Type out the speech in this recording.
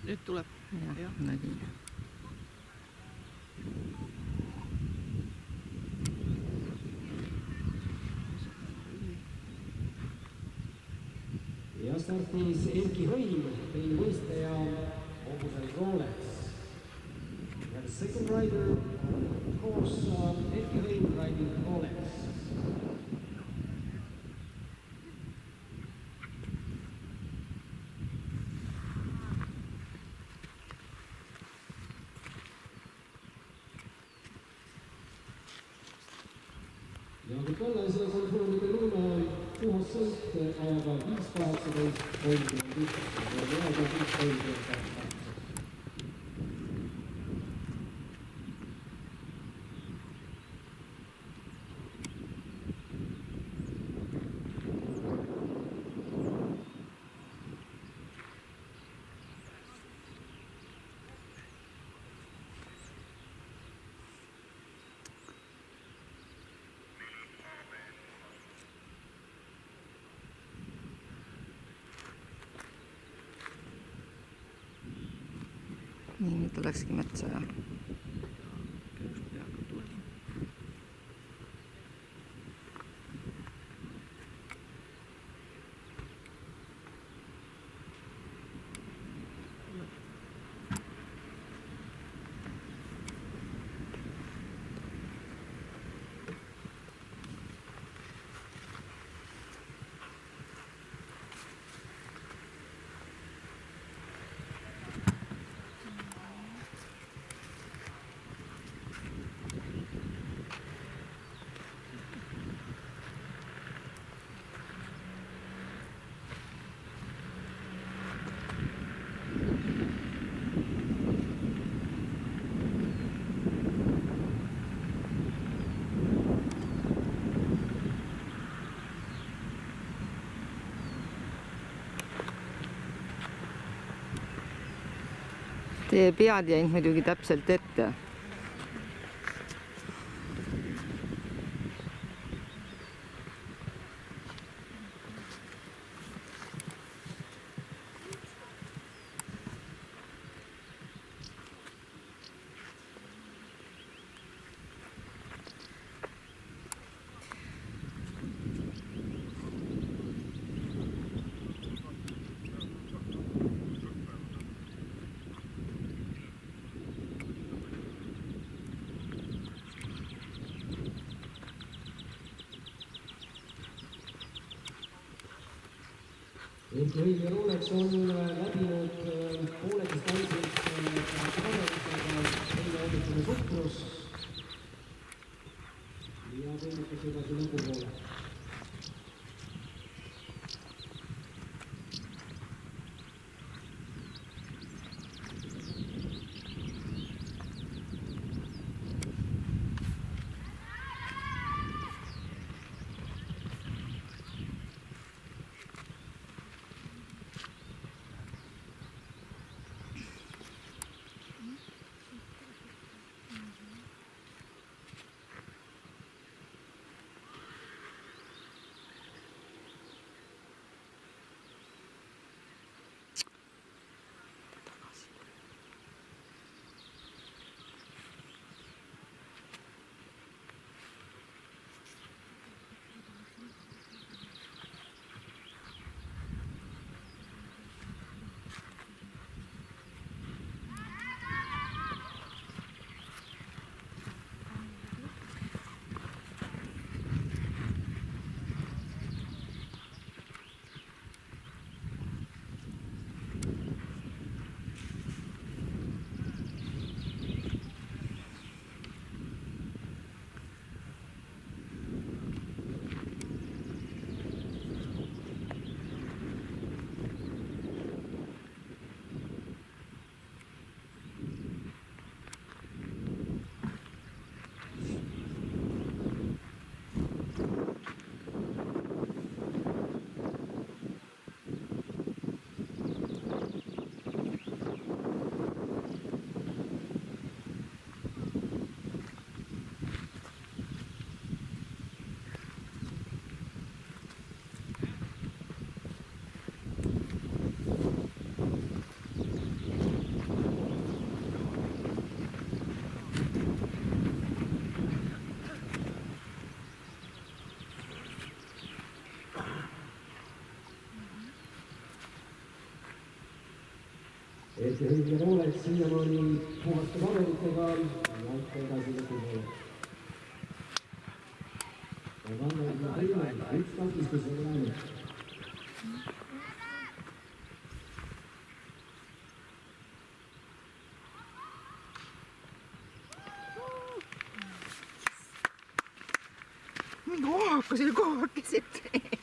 Nüüd tuleb. Jah, nägin. Ja startis Erki Hõim, teine võistleja hobusel Rolex. And the second rider on the course, Erki Hõim riding Rolex. Ja Kalla selles on Florida Luna puhas sõit, aga 5.18, 31, ja 5.30. Nii, nüüd läkski metsa ja teie pead jäid muidugi täpselt ette. Erki Hõim ja Rolex on läbinud poole distantsilt kaveritega eile hommikune suhtlus ja võimekas edasi lõpu poole. Erki Hõim ja Rolex siiamaani puhaste paberitega lauta edasi lõpupoole. Aga Anna teine, üks takistus on läinud. Mingi ohakas oli kohakesed.